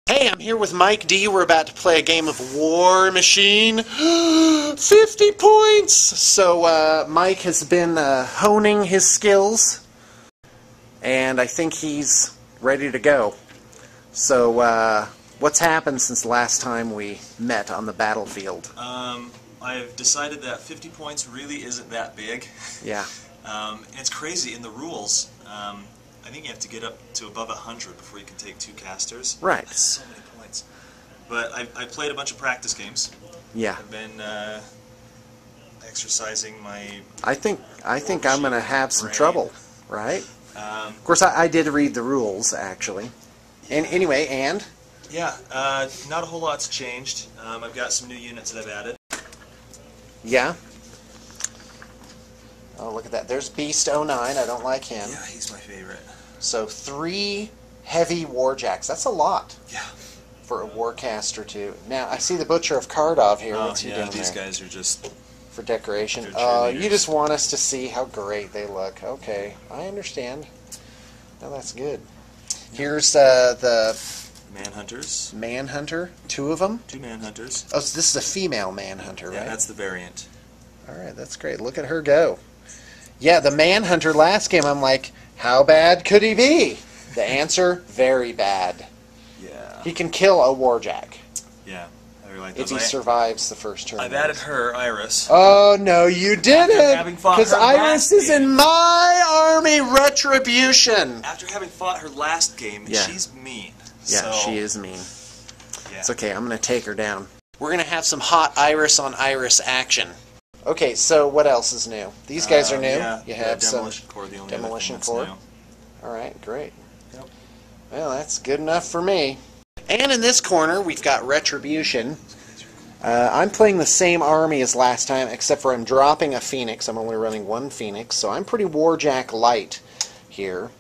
Hey, I'm here with Mike D. We're about to play a game of War Machine. 50 points! So, Mike has been honing his skills, and I think he's ready to go. So, what's happened since the last time we met on the battlefield? I've decided that 50 points really isn't that big. Yeah. It's crazy in the rules. I think you have to get up to above 100 before you can take 2 casters. Right. That's so many points. But I played a bunch of practice games. Yeah. I've been exercising my... I think I'm going to have some trouble, right? Of course, I did read the rules, actually. And anyway, and? Yeah, not a whole lot's changed. I've got some new units that I've added. Yeah? Oh, look at that. There's Beast 09. I don't like him. Yeah, he's my favorite. So 3 heavy warjacks. That's a lot. Yeah. For a warcaster too. Now I see the Butcher of Kardov here. What's he doing these there? Guys are just for decoration. Oh, you just want us to see how great they look. Okay, I understand. Now that's good. Here's the Manhunters. Manhunter. 2 of them. 2 Manhunters. Oh, so this is a female Manhunter, right? Yeah, that's the variant. All right, that's great. Look at her go. Yeah, the Manhunter last game. I'm like, how bad could he be? The answer: very bad. Yeah. He can kill a warjack. Yeah, I really like if those. he survives the first turn. I've added her, Iris. Oh, no, you didn't! Because Iris is game. in my army, Retribution! After having fought her last game, yeah. she's mean. Yeah, she is mean. Yeah. It's okay, I'm going to take her down. We're going to have some hot Iris on Iris action. Okay, so what else is new? These guys are new. Yeah, you have Demolition some Core, the only Demolition Core. New. Alright, great. Yep. Well, that's good enough for me. And in this corner, we've got Retribution. I'm playing the same army as last time, except for I'm dropping a Phoenix. I'm only running 1 Phoenix, so I'm pretty Warjack light here.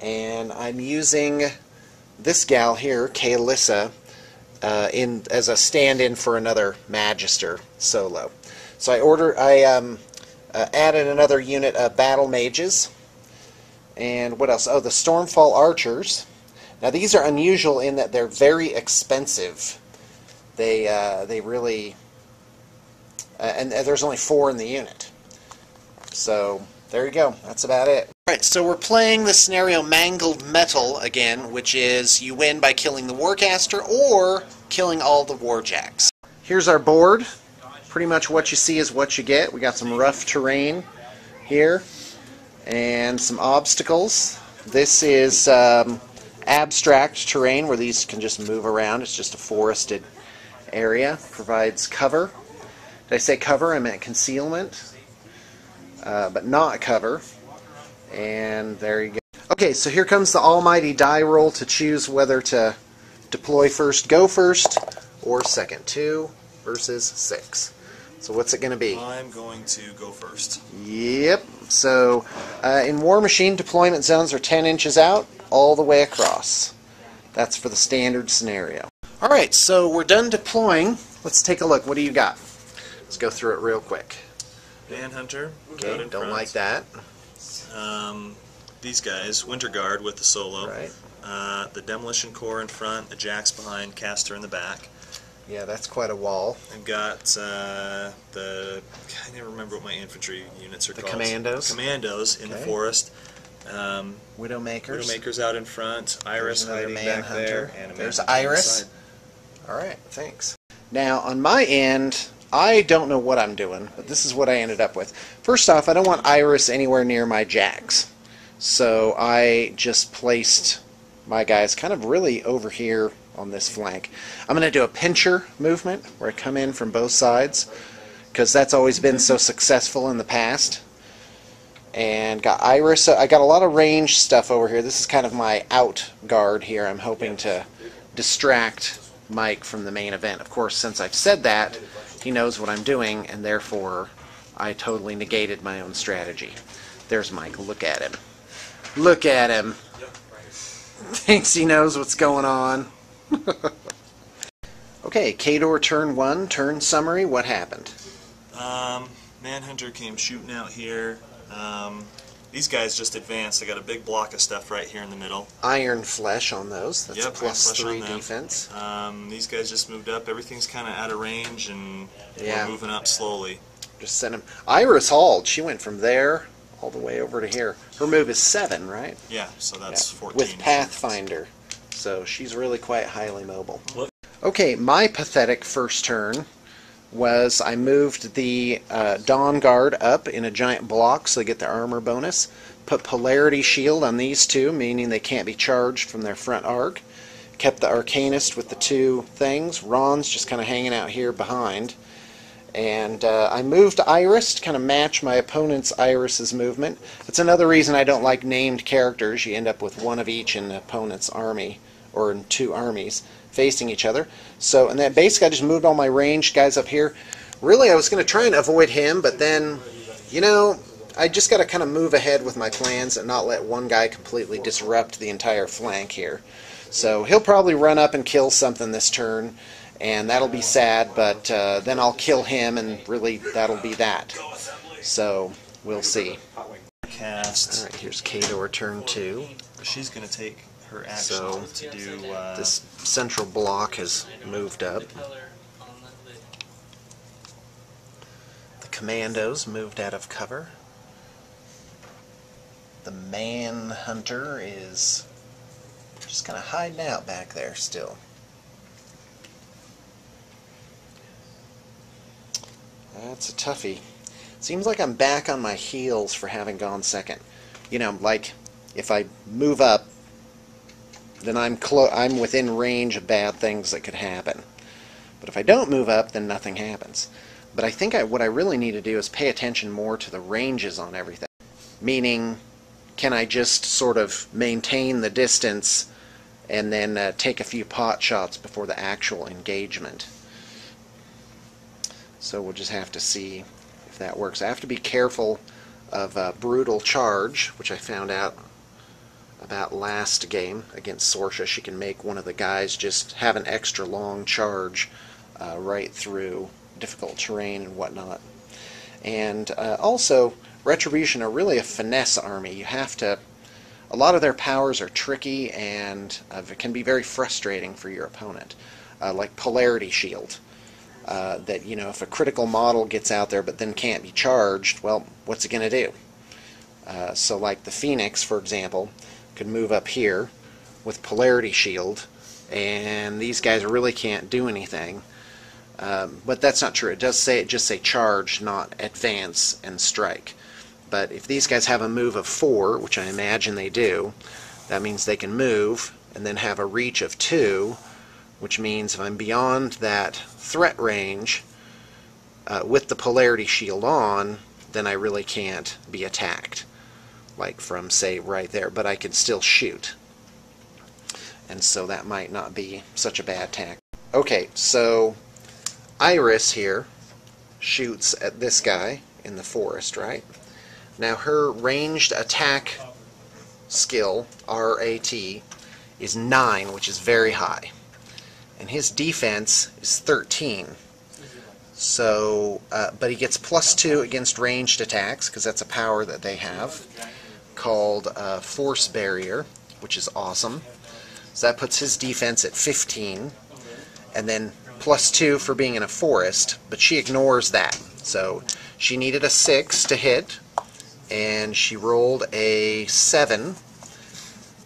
And I'm using this gal here, Kaelissa, as a stand-in for another Magister solo. So I added another unit of Battle Mages. And what else? Oh, the Stormfall Archers. Now these are unusual in that they're very expensive. They really... and there's only 4 in the unit. So, there you go. That's about it. Alright, so we're playing the scenario Mangled Metal again, which is you win by killing the Warcaster or killing all the Warjacks. Here's our board. Pretty much what you see is what you get. We got some rough terrain here and some obstacles. This is abstract terrain where these can just move around. It's just a forested area. Provides cover. Did I say cover? I meant concealment. But not cover. And there you go. Okay, so here comes the almighty die roll to choose whether to deploy first, go first, or second. 2 versus 6. So what's it going to be? I'm going to go first. Yep. So in War Machine, deployment zones are 10 inches out all the way across. That's for the standard scenario. Alright, so we're done deploying. Let's take a look. What do you got? Let's go through it real quick. Manhunter. Okay, don't like that. These guys, Winter Guard with the solo. Right. The Demolition Core in front, the Jacks behind, Caster in the back. Yeah, that's quite a wall. I've got I never remember what my infantry units are called. The Commandos? Commandos in the forest. Widowmakers. Widowmakers out in front. Iris hiding back there. And there's Iris. Alright, thanks. Now, on my end, I don't know what I'm doing, but this is what I ended up with. First off, I don't want Iris anywhere near my Jacks. So I just placed my guys kind of really over here on this flank. I'm going to do a pincher movement where I come in from both sides because that's always been so successful in the past. And got Iris. I got a lot of range stuff over here. This is kind of my out guard here. I'm hoping to distract Mike from the main event. Of course, since I've said that, he knows what I'm doing, and therefore I totally negated my own strategy. There's Mike. Look at him. Look at him. Thinks he knows what's going on. Okay, Kador turn 1, turn summary. What happened? Manhunter came shooting out here. These guys just advanced. I got a big block of stuff right here in the middle. Iron flesh on those. That's Yep, +3 on them. defense. These guys just moved up. Everything's kind of out of range, and Yeah. we're moving up slowly. Just sent him. Iris hauled. She went from there all the way over to here. Her move is 7, right? Yeah, so that's 14. With Pathfinder. So she's really quite highly mobile. Okay, my pathetic first turn was I moved the Dawn Guard up in a giant block so they get their armor bonus. Put Polarity Shield on these two, meaning they can't be charged from their front arc. Kept the Arcanist with the 2 things. Ron's just kind of hanging out here behind. And I moved Iris to kind of match my opponent's Iris's movement. That's another reason I don't like named characters. You end up with one of each in the opponent's army, or in 2 armies facing each other. So, and then basically I just moved all my ranged guys up here. Really, I was going to try and avoid him, but then, you know, I just got to kind of move ahead with my plans and not let one guy completely disrupt the entire flank here. So he'll probably run up and kill something this turn, and that'll be sad, but then I'll kill him, and really that'll be that. So we'll see. Cast. All right, here's Kador turn 2. She's going to take her action So to do. this central block has moved up. The commandos moved out of cover. The Manhunter is just kind of hiding out back there still. That's a toughie. Seems like I'm back on my heels for having gone second. You know, like if I move up, then I'm within range of bad things that could happen. But if I don't move up, then nothing happens. But I think what I really need to do is pay attention more to the ranges on everything. Meaning, can I just sort of maintain the distance and then take a few pot shots before the actual engagement? So we'll just have to see if that works. I have to be careful of brutal charge, which I found out about last game against Sorsha. She can make one of the guys just have an extra long charge right through difficult terrain and whatnot. And also, Retribution are really a finesse army. You have to... A lot of their powers are tricky, and it can be very frustrating for your opponent. Like Polarity Shield. That, you know, if a critical model gets out there but then can't be charged, well, what's it going to do? So like the Phoenix, for example, could move up here with Polarity Shield, and these guys really can't do anything. But that's not true. It does say, just say charge, not advance and strike. But if these guys have a move of 4, which I imagine they do, that means they can move and then have a reach of 2, which means if I'm beyond that threat range with the Polarity Shield on, then I really can't be attacked. Like from, say, right there, but I can still shoot. And so that might not be such a bad tack. Okay, so Iris here shoots at this guy in the forest, right? Now her ranged attack skill, RAT, is 9, which is very high. And his defense is 13. So, but he gets +2 against ranged attacks, because that's a power that they have, called Force Barrier, which is awesome. So that puts his defense at 15. And then +2 for being in a forest, but she ignores that. So she needed a 6 to hit, and she rolled a 7.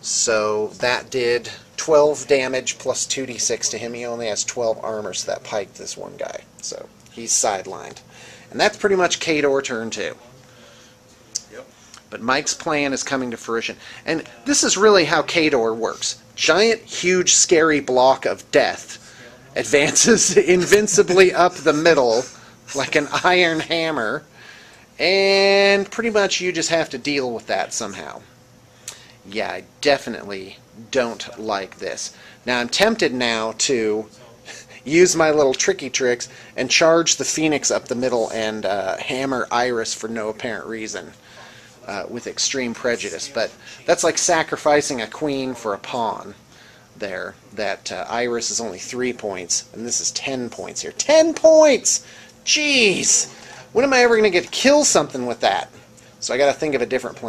So that did 12 damage plus 2d6 to him. He only has 12 armor, so that piked this one guy. So he's sidelined. And that's pretty much Kador turn 2. Yep. But Mike's plan is coming to fruition. And this is really how Kador works. Giant, huge, scary block of death advances invincibly up the middle like an iron hammer, and pretty much you just have to deal with that somehow. Yeah, I definitely don't like this. Now I'm tempted now to use my little tricky tricks and charge the Phoenix up the middle and hammer Iris for no apparent reason with extreme prejudice, but that's like sacrificing a queen for a pawn there. That Iris is only 3 points, and this is 10 points here. 10 points! Jeez! When am I ever going to get to kill something with that? So I got to think of a different plan.